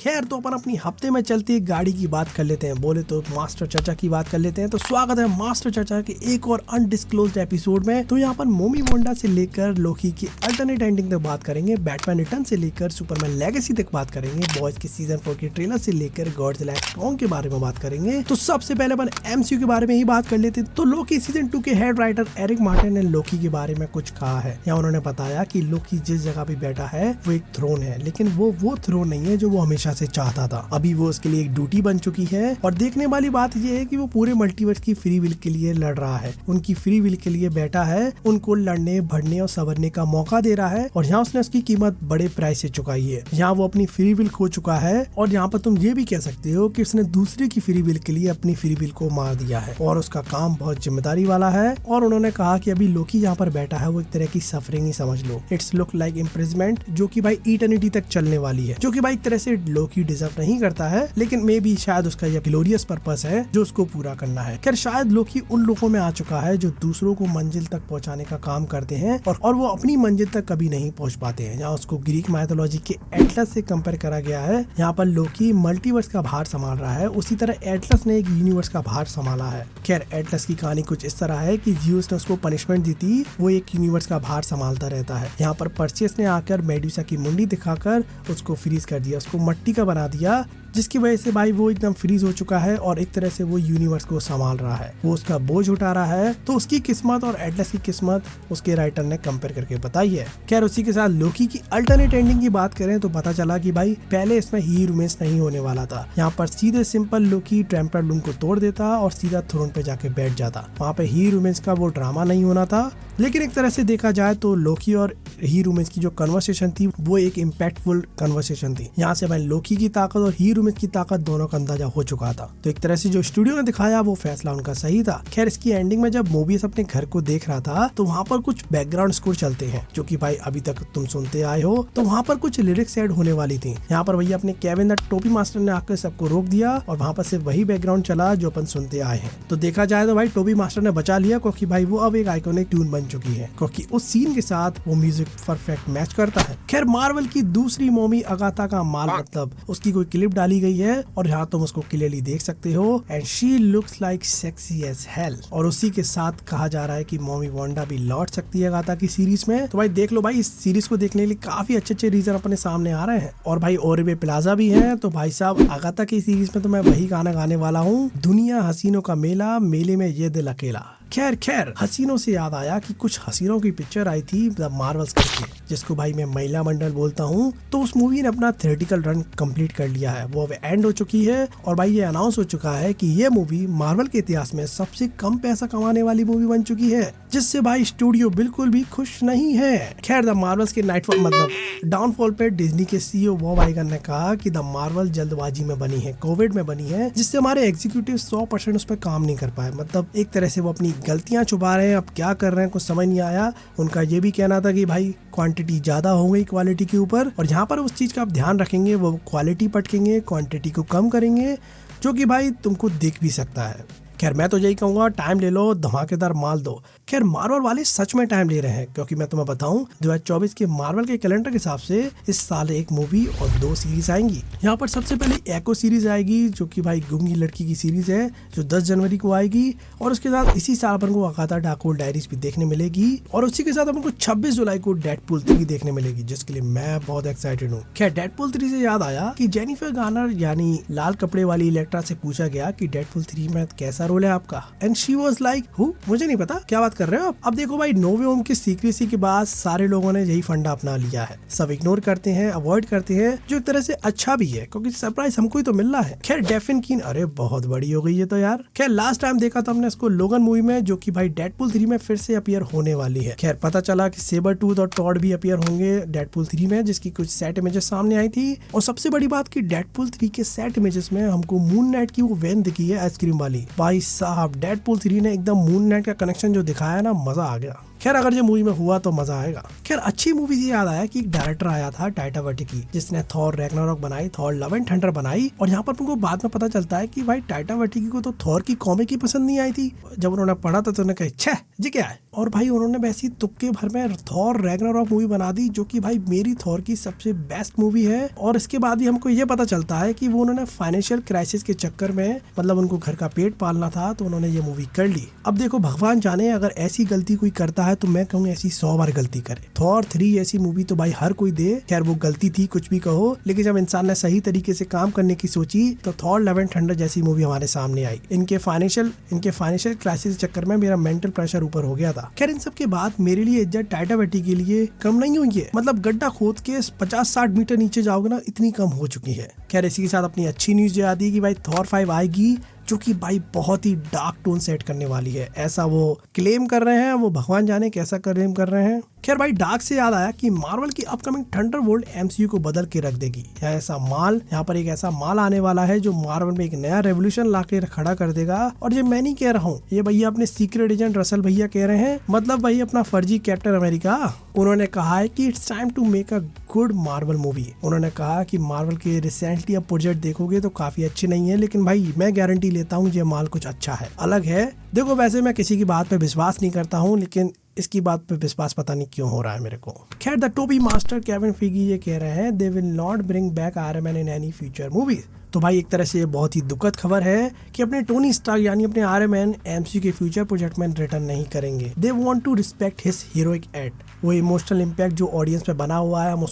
खैर तो अपन अपनी हफ्ते में चलती एक गाड़ी की बात कर लेते हैं, बोले तो मास्टर चर्चा की बात कर लेते हैं। तो स्वागत है मास्टर चर्चा के एक और अनडिस्क्लोज्ड एपिसोड में। तो यहाँ पर मोमी वोंडा से लेकर लोकी की अल्टरनेट एंडिंग तक बात करेंगे, बैटमैन रिटर्न से लेकर सुपरमैन लेगेसी तक बात करेंगे, बॉयज के सीजन 4 के ट्रेलर से लेकर गॉडजिला कॉन्ग के बारे में बात करेंगे। तो सबसे पहले अपन एमसीयू के बारे में ही बात कर लेते हैं। तो लोकी सीजन 2 के हेड राइटर एरिक मार्टिन ने लोकी के बारे में कुछ कहा है। यहाँ उन्होंने बताया कि लोकी जिस जगह पे बैठा है वो एक थ्रोन है, लेकिन वो थ्रोन नहीं है जो वो हमेशा से चाहता था। अभी वो उसके लिए एक ड्यूटी बन चुकी है। और देखने वाली बात ये है कि वो पूरे मल्टीवर्स की फ्री विल के लिए लड़ रहा है, उनकी फ्री विल के लिए बैठा है, उनको लड़ने बढ़ने और संवरने का मौका दे रहा है। और यहाँ उसने उसकी कीमत बड़े प्राइस से चुकाई है। यहाँ वो अपनी फ्री विल खो चुका है और यहाँ पर तुम ये भी कह सकते हो कि उसने दूसरे की फ्री विल के लिए अपनी फ्री विल को मार दिया है और उसका काम बहुत जिम्मेदारी वाला है। और उन्होंने कहा कि अभी लोकी यहाँ पर बैठा है वो एक तरह की सफरिंग ही समझ लो। इट्स लुक लाइक इम्प्रिजमेंट, जो कि भाई इटर्निटी तक चलने वाली है, जो कि भाई एक तरह से लोकी डिजर्व नहीं करता है, लेकिन मे बी शायद उसका यह ग्लोरियस पर्पस है जो उसको पूरा करना है। खैर शायद लोकी उन लोगों में आ चुका है जो दूसरों को मंजिल तक पहुंचाने का काम करते हैं और वो अपनी मंजिल तक कभी नहीं पहुंच पाते हैं। यहाँ उसको ग्रीक माइथोलॉजी के एटलस से कंपेयर करा गया है। यहाँ पर लोकी मल्टीवर्स का भार संभाल रहा है, उसी तरह एटलस ने एक यूनिवर्स का भार संभाला है। खैर एटलस की कहानी कुछ इस तरह है कि ज़्यूस ने उसको पनिशमेंट दी थी, वो एक यूनिवर्स का भार संभालता रहता है। यहाँ पर परसेस ने आकर मेडुसा की मुंडी दिखाकर उसको फ्रीज कर दिया, उसको मट्टी का बना दिया, जिसकी वजह से भाई वो एकदम फ्रीज हो चुका है और एक तरह से वो यूनिवर्स को संभाल रहा है, वो उसका बोझ उठा रहा है। तो उसकी किस्मत और एटलस की किस्मत उसके राइटर ने कंपेयर करके बताई है। खैर उसी के साथ लोकी की अल्टरनेट एंडिंग की बात करें तो पता चला कि भाई पहले इसमें ही रोमांस नहीं होने वाला था। यहाँ पर सीधे सिंपल लोकी टेम्परल लूम को तोड़ देता और सीधा थ्रोन पे जाके बैठ जाता। वहाँ पे ही रोमांस का वो ड्रामा नहीं होना था। लेकिन एक तरह से देखा जाए तो लोकी और ही रोमांस की जो कन्वर्सेशन थी वो एक इम्पैक्टफुल कन्वर्सेशन थी। यहाँ से भाई लोकी की ताकत और ही रोमांस की ताकत दोनों का अंदाजा हो चुका था। तो एक तरह से जो स्टूडियो ने दिखाया वो फैसला उनका सही था। खैर इसकी एंडिंग में जब मोबियस अपने घर को देख रहा था तो वहाँ पर कुछ बैकग्राउंड स्कोर चलते हैं जो कि भाई अभी तक तुम सुनते आए हो। तो वहाँ पर कुछ लिरिक्स ऐड होने वाली थी। यहाँ पर भैया अपने केविन द टोबी मास्टर ने आकर सबको रोक दिया और वहाँ पर सिर्फ वही बैकग्राउंड चला जो अपन सुनते आए हैं। तो देखा जाए तो भाई टोबी मास्टर ने बचा लिया, क्योंकि भाई वो अब एक आइकॉनिक ट्यून बन चुकी है, क्योंकि उस सीन के साथ वो म्यूजिक परफेक्ट मैच करता है। खैर मार्वल की दूसरी मोमी अगाथा का माल मतलब उसकी कोई क्लिप डाली गई है और यहाँ तुम उसको क्लियरली देख सकते हो and she looks like sexy as hell. और उसी के साथ कहा जा रहा है कि मोमी वोंडा भी लौट सकती है अगाथा की सीरीज में। तो भाई देख लो भाई, इस सीरीज को देखने के लिए काफी अच्छे रीजन अपने सामने आ रहे हैं। और भाई ओरिबे प्लाजा भी है। तो भाई साहब अगाथा की सीरीज में तो मैं वही गाना गाने वाला हूँ, दुनिया हसीनों का मेला, मेले में ये दिल अकेला। खैर हसीनों से याद आया कि कुछ हसीनों की पिक्चर आई थी द मार्वल्स करके, जिसको भाई मैं महिला मंडल बोलता हूँ। तो उस मूवी ने अपना थिएट्रिकल रन कंप्लीट कर लिया है, वो अब एंड हो चुकी है। और भाई ये अनाउंस हो चुका है कि ये मूवी मार्वल के इतिहास में सबसे कम पैसा कमाने वाली मूवी बन चुकी है, जिससे भाई स्टूडियो बिल्कुल भी खुश नहीं है। खैर द मार्वल्स के नाइटफॉल मतलब डाउनफॉल पे डिज्नी के सीईओ बॉब आइगर ने कहा कि द मार्वल जल्दबाजी में बनी है, कोविड में बनी है, जिससे हमारे एग्जीक्यूटिव 100% उस पर काम नहीं कर पाए। मतलब एक तरह से वो अपनी गलतियां छुपा रहे हैं, अब क्या कर रहे हैं कुछ समझ नहीं आया। उनका ये भी कहना था कि भाई क्वांटिटी ज्यादा हो गई क्वालिटी के ऊपर, और यहाँ पर उस चीज का आप ध्यान रखेंगे, वो क्वालिटी पटकेंगे, क्वांटिटी को कम करेंगे, जो कि भाई तुमको दिख भी सकता है। खैर मैं तो यही कहूंगा, टाइम ले लो, धमाकेदार माल दो। खैर मार्वल वाले सच में टाइम ले रहे हैं, क्योंकि मैं तुम्हें बताऊं 2024 के मार्वल के कैलेंडर के हिसाब से इस साल एक मूवी और 2 सीरीज आएंगी। यहाँ पर सबसे पहले एको सीरीज आएगी, जो कि भाई गूंगी लड़की की सीरीज है, जो 10 जनवरी को आएगी। और उसके साथ इसी साल अपन को अगाथा डार्कहोल्ड डायरीज भी देखने मिलेगी। और उसी के साथ अपन को 26 जुलाई को डेडपूल 3 देखने मिलेगी, जिसके लिए मैं बहुत एक्साइटेड हूँ। खैर डेडपूल 3 से याद आया कि जेनिफर गार्नर यानी लाल कपड़े वाली इलेक्ट्रा से पूछा गया कि डेडपूल 3 में कैसा रोल है आपका, and she was like who, मुझे नहीं पता क्या बात कर रहे हो आप। अब देखो भाई, नो वे होम की सीक्रेसी के बाद सारे लोगों ने यही फंडा अपना लिया है, सब इग्नोर करते हैं, अवॉइड करते हैं, जो एक तरह से अच्छा भी है, क्योंकि सरप्राइज हमको ही तो मिल रहा है। खैर डेफिन कीन अरे बहुत बड़ी हो गई है तो यार। खैर लास्ट टाइम देखा था हमने इसको लोगन मूवी में, जो कि भाई डेडपूल 3 में फिर से अपीयर होने वाली है। खैर पता चला कि सेबर टूथ और टॉड भी अपीयर होंगे डेडपूल 3 में, जिसकी कुछ सेट इमेजेस सामने आई थी। और सबसे बड़ी बात कि डेडपूल 3 के सेट इमेजेस में हमको मून नाइट की वो वैन दिखी है आइसक्रीम वाली। भाई साहब डेडपूल 3 ने एकदम मून नाइट का कनेक्शन जो दिखाया ना, मजा आ गया। खैर अगर ये मूवी में हुआ तो मजा आएगा। खैर अच्छी मूवी से याद आया कि एक डायरेक्टर आया था टाइटा वाइटिटी, जिसने थॉर रैग्नारॉक बनाई, थॉर लव एंड थंडर बनाई, और यहाँ पर तुमको बाद में पता चलता है कि भाई टाइटा वाइटिटी को तो थॉर की कॉमिक ही पसंद नहीं आई थी। जब उन्होंने पढ़ा था तो उन्होंने कहा छह जी क्या है, और भाई उन्होंने वैसी तुक्के भर में थॉर रैग्नारॉक मूवी बना दी, जो कि भाई मेरी थॉर की सबसे बेस्ट मूवी है। और इसके बाद भी हमको ये पता चलता है कि वो उन्होंने फाइनेंशियल क्राइसिस के चक्कर में, मतलब उनको घर का पेट पालना था, तो उन्होंने ये मूवी कर ली। अब देखो भगवान जाने अगर ऐसी गलती कोई करता है तो मैं कहूँ ऐसी 100 बार गलती करे। थॉर 3 ऐसी मूवी तो भाई हर कोई दे, खैर वो गलती थी कुछ भी कहो, लेकिन जब इंसान ने सही तरीके से काम करने की सोची तो थॉर लव एंड थंडर जैसी मूवी हमारे सामने आई। इनके फाइनेंशियल क्राइसिस के चक्कर में मेरा मेंटल प्रेशर ऊपर हो गया था। खैर इन सब के बाद मेरे लिए इज्जत टाइटा वाइटिटी के लिए कम नहीं हुई है, मतलब गड्ढा खोद के 50-60 मीटर नीचे जाओगे ना, इतनी कम हो चुकी है। खैर इसी के साथ अपनी अच्छी न्यूज ये आती है कि भाई थॉर 5 आएगी, जो कि भाई बहुत ही डार्क टोन सेट करने वाली है, ऐसा वो क्लेम कर रहे हैं। वो भगवान जाने कैसा क्लेम कर रहे हैं। खैर भाई डार्क से याद आया कि मार्वल की अपकमिंग थंडरबोल्ट एमसीयू को बदल के रख देगी। यहाँ पर एक ऐसा माल आने वाला है जो मार्वल में एक नया रेवोल्यूशन ला के खड़ा कर देगा। और ये मैं नहीं कह रहा हूँ, ये भैया अपने सीक्रेट एजेंट रसल भैया कह रहे हैं, मतलब वही अपना फर्जी कैप्टन अमेरिका। उन्होंने कहा है कि it's time to make a good Marvel movie. उन्होंने कहा कि मार्वल के रिसेंटली अब प्रोजेक्ट देखोगे तो काफी अच्छे नहीं है, लेकिन भाई मैं गारंटी लेता हूँ ये माल कुछ अच्छा है, अलग है। देखो वैसे मैं किसी की बात पे विश्वास नहीं करता हूँ, लेकिन इसकी बात पे विश्वास पता नहीं क्यों हो रहा है मेरे को। खैर द टोबी मास्टर केविन फीगी ये कह रहे हैं they will not bring back iron man in any future movies. तो भाई एक तरह से ये बहुत ही दुखद खबर है कि अपने टोनी स्टार्क यानी अपने आयरन मैन एमसीयू के फ्यूचर प्रोजेक्ट में रिटर्न नहीं करेंगे। They want to respect his heroic act, वो इमोशनल इम्पैक्ट जो ऑडियंस पे बना हुआ है, हम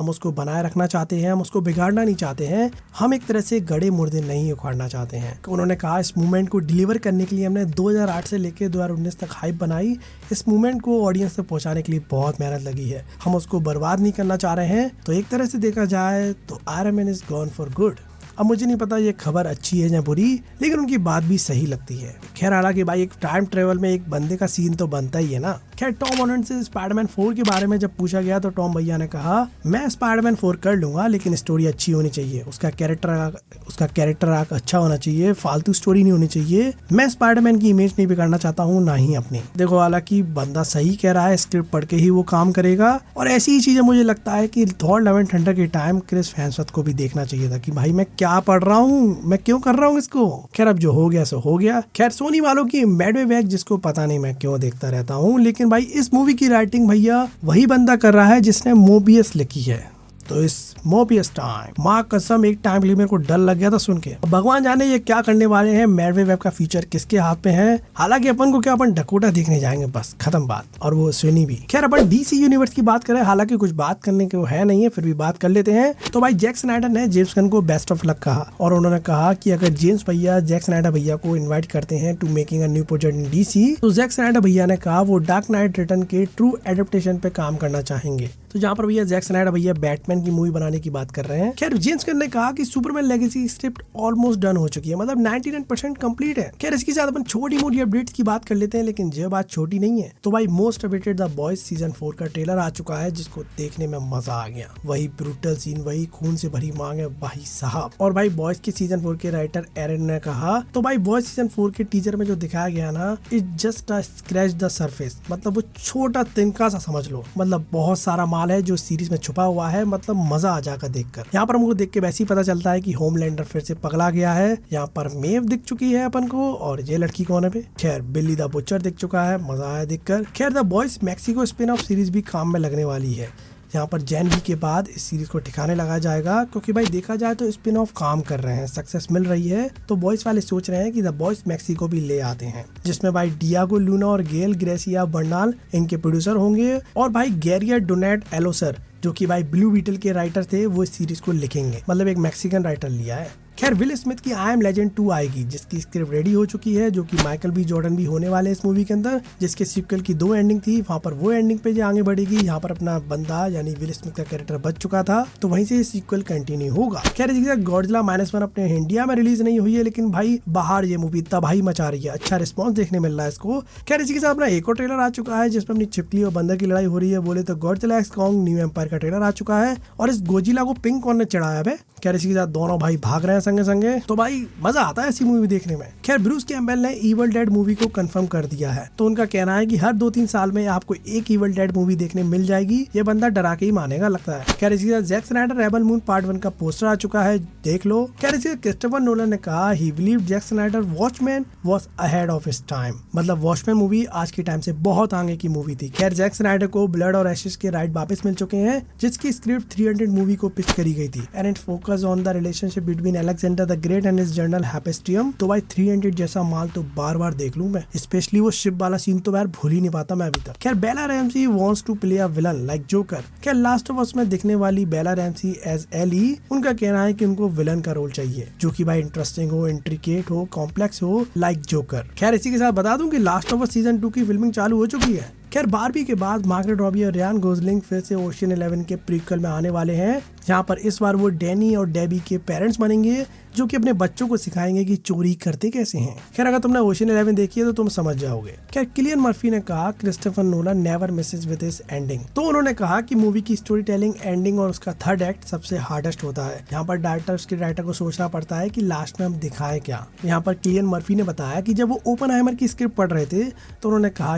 उसको बनाए रखना चाहते हैं, हम उसको बिगाड़ना नहीं चाहते हैं, हम एक तरह से गड़े मुर्दे नहीं उखाड़ना चाहते हैं। उन्होंने कहा इस मूवमेंट को डिलीवर करने के लिए हमने 2008 से लेकर 2019 तक हाइप बनाई, इस मूवमेंट को ऑडियंस तक पहुंचाने के लिए बहुत मेहनत लगी है, हम उसको बर्बाद नहीं करना चाह रहे हैं। तो एक तरह से देखा जाए तो iron man is gone for good. अब मुझे नहीं पता ये खबर अच्छी है या बुरी, लेकिन उनकी बात भी सही लगती है। खैर हालांकि भाई एक टाइम ट्रेवल में एक बंदे का सीन तो बनता ही है ना। खैर टॉम हॉलैंड से स्पाइडरमैन 4 के बारे में जब पूछा गया तो टॉम भैया ने कहा मैं स्पाइडरमैन 4 कर लूंगा, लेकिन स्टोरी अच्छी होनी चाहिए, उसका कैरेक्टर आर्क अच्छा होना चाहिए, फालतू स्टोरी नहीं होनी चाहिए। मैं स्पाइडरमैन की इमेज नहीं बिगाड़ना चाहता हूँ, ना ही अपनी। देखो हालांकि बंदा सही कह रहा है, स्क्रिप्ट पढ़ के ही वो काम करेगा। और ऐसी ही चीजें मुझे लगता है कि थॉर लव एंड थंडर के टाइम क्रिस हेम्सवर्थ को भी देखना चाहिए था कि भाई मैं क्या पढ़ रहा हूँ, मैं क्यों कर रहा हूँ इसको। खैर अब जो हो गया सो हो गया। खैर सोनी वालों की मैडवे बैग जिसको पता नहीं मैं क्यों देखता रहता हूँ, लेकिन भाई इस मूवी की राइटिंग भैया वही बंदा कर रहा है जिसने मोबियस लिखी है। तो इस मोबियस टाइम माँ कसम एक टाइम के लिए मेरे को डर लग गया था सुन के। भगवान जाने ये क्या करने वाले हैं, मैडवे वेब का फीचर किसके हाथ में है। हालांकि अपन को क्या, अपन डकोटा देखने जाएंगे बस, खत्म बात। और वो स्विनी भी। खैर अपन डीसी यूनिवर्स की बात करें, हालांकि कुछ बात करने को है नहीं है, फिर भी बात कर लेते हैं। तो भाई जैक स्नाइडर ने जेम्स गन को बेस्ट ऑफ लक कहा, और उन्होंने कहा कि अगर जेम्स भैया जैक स्नाइडर भैया को इन्वाइट करते हैं to making a new project in DC, तो जैक स्नाइडर भैया ने कहा वो डार्क नाइट रिटर्न के ट्रू एडेप्टेशन पे काम करना चाहेंगे। तो जहाँ पर भैया जैक स्नाइडर भैया बैटमैन की मूवी बनाने की बात कर रहे हैं। खैर जेम्स गन ने कहा कि Superman legacy script almost done हो चुकी है, मतलब 99% कंप्लीट है। खैर इसके साथ अपन छोटी मोटी अपडेट्स की बात कर लेते हैं, लेकिन ये बात छोटी नहीं है। तो भाई most awaited the boys season 4 का ट्रेलर आ चुका है, जिसको देखने में मजा आ गया। वही ब्रूटल सीन, वही खून से भरी मांग है भाई साहब। और भाई बॉयज के सीजन 4 के राइटर एरन ने कहा, तो भाई बॉयज सीजन 4 के टीजर में जो दिखाया गया ना, it just a scratch the surface, मतलब वो छोटा तिनका सा समझ लो, मतलब बहुत सारा माल है जो सीरीज में छुपा हुआ है, मतलब मजा आ जाएगा देखकर। यहाँ पर हमको देख के वैसे ही पता चलता है कि होमलैंडर फिर से पगला गया है। यहाँ पर मेव दिख चुकी है अपन को, और ये लड़की कौन है बे? खैर बिल्ली द बुचर दिख चुका है, मजा आया देखकर। खैर the boys Mexico spin off series भी काम में लगने वाली है। यहाँ पर जनवरी के बाद इस सीरीज को ठिकाने लगाया जाएगा, क्योंकि भाई देखा जाए तो स्पिन ऑफ काम कर रहे हैं, सक्सेस मिल रही है। तो बॉयज वाले सोच रहे हैं कि द बॉयज मैक्सिको भी ले आते हैं, जिसमें भाई डियागो लूना और गेल ग्रेसिया बर्नाल इनके प्रोड्यूसर होंगे, और भाई गैरियर डोनेट एलोसर जो कि भाई ब्लू बीटल के राइटर थे, वो इस सीरीज को लिखेंगे, मतलब एक मैक्सिकन राइटर लिया है। खैर विल स्मिथ की आई एम लेजेंड 2 आएगी, जिसकी स्क्रिप्ट रेडी हो चुकी है, जो कि माइकल बी जॉर्डन भी होने वाले इस मूवी के अंदर, जिसके सीक्वल की 2 एंडिंग थी। वहाँ पर वो एंडिंग पे जो आगे बढ़ेगी, यहाँ पर अपना बंदा यानी विल स्मिथ का कैरेक्टर बच चुका था, तो वहीं से सीक्वल कंटिन्यू होगा। खैर इसी के गॉडजिला -1 अपने इंडिया में रिलीज नहीं हुई है, लेकिन भाई बाहर ये मूवी तबाही मचा रही है, अच्छा रिस्पॉन्स देखने मिल रहा है इसको। खैर इसी के साथ अपना एक और ट्रेलर आ चुका है, जिसमें अपनी छिपकली और बंदर की लड़ाई हो रही है। बोले तो Godzilla X Kong new empire का ट्रेलर आ चुका है, और इस गोजिला को पिंक कॉर्न ने चढ़ाया है। खैर इसी के साथ दोनों भाई भाग रहे हैं संगे संगे, तो भाई मजा आता है ऐसी मूवी देखने में। खैर ब्रूस कैम्पबेल ने इविल डेड मूवी को कंफर्म कर दिया है, तो उनका कहना है कि हर 2-3 साल में आपको एक इविल डेड मूवी देखने मिल जाएगी। ये बंदा डरा के ही मानेगा लगता है। खैर इसी तरह Jack Snyder Rebel Moon part 1 का पोस्टर आ चुका है, देख लो। खैर इसी क्रिस्टोफर नोलन ने कहा he believe Jack Snyder Watchman was ahead of his time, मतलब वॉचमैन मूवी आज के टाइम से बहुत आगे की मूवी थी। खैर जैक स्नाइडर को ब्लड और एशेस के राइट वापस मिल चुके हैं, जिसकी स्क्रिप्ट 300 मूवी को पिच करी गई थी and it focus on the relationship between Alexander the great and his general Hephaestion. तो भाई 300 जैसा माल तो बार बार देख लूं मैं, स्पेशली वो शिप वाला सीन तो यार भूल ही नहीं पाता मैं अभी तक। खैर Bella Ramsey wants to play a villain like Joker. खैर लास्ट ऑफ अस में दिखने वाली बेला रैमसी एज एली, उनका कहना है कि उनको विलन का रोल चाहिए जो कि भाई इंटरेस्टिंग हो, इंट्रिकेट हो, कॉम्प्लेक्स हो लाइक जोकर। खैर इसी के साथ बता दूं कि लास्ट ऑफ अस सीजन 2 की फिल्मिंग चालू हो चुकी है। खैर बारबी के बाद मार्गरेट रॉबी और रियान गोसलिंग फिर से ओशियन 11 के प्रीक्वल में आने वाले हैं, जहां पर इस बार वो डैनी और डेबी के पेरेंट्स बनेंगे जो कि अपने बच्चों को सिखाएंगे कि चोरी करते कैसे हैं। खैर अगर तुमने ओशियन 11 देखी है तो तुम समझ जाओगे। खैर किलियन मर्फी ने कहा Christopher Nolan never Mrs with his ending, तो उन्होंने कहा कि मूवी की स्टोरी टेलिंग, एंडिंग और उसका थर्ड एक्ट सबसे हार्डेस्ट होता है। यहाँ पर राइटर को सोचना पड़ता है कि लास्ट में हम दिखाएं क्या। यहाँ पर किलियन मर्फी ने बताया कि जब वो ओपनहाइमर की स्क्रिप्ट पढ़ रहे थे तो उन्होंने कहा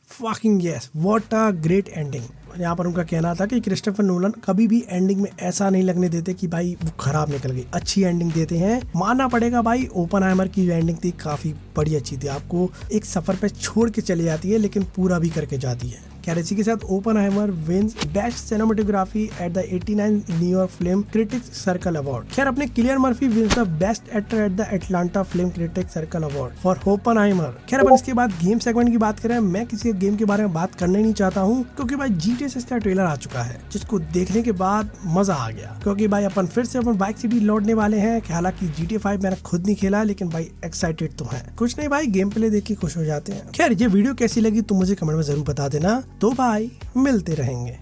fucking yes, what a great ending। यहाँ पर उनका कहना था कि क्रिस्टोफर नोलन कभी भी एंडिंग में ऐसा नहीं लगने देते कि भाई वो खराब निकल गई, अच्छी एंडिंग देते हैं। मानना पड़ेगा भाई ओपनहाइमर की जो एंडिंग थी काफी बड़ी अच्छी थी, आपको एक सफर पे छोड़ के चली जाती है लेकिन पूरा भी करके जाती है। खैर इसी के साथ Oppenheimer wins best cinematography at the 89 New York film critics circle award. खैर अपने Cillian Murphy wins the best actor at the Atlanta film critics circle award for Oppenheimer. खैर अपन इसके बाद गेम सेगमेंट की बात करें, मैं किसी गेम के बारे में बात करने नहीं चाहता हूँ क्योंकि भाई GTA 6 का ट्रेलर आ चुका है, जिसको देखने के बाद मजा आ गया। क्योंकि भाई अपन फिर से अपन बाइक सिटी लौटने वाले हैं। हालांकि GTA 5 मैंने खुद नहीं खेला, लेकिन भाई एक्साइटेड तो है। कुछ नहीं भाई, गेम प्ले देख के खुश हो जाते हैं। खैर ये वीडियो कैसी लगी तुम मुझे कमेंट में जरूर बता देना। तो भाई मिलते रहेंगे।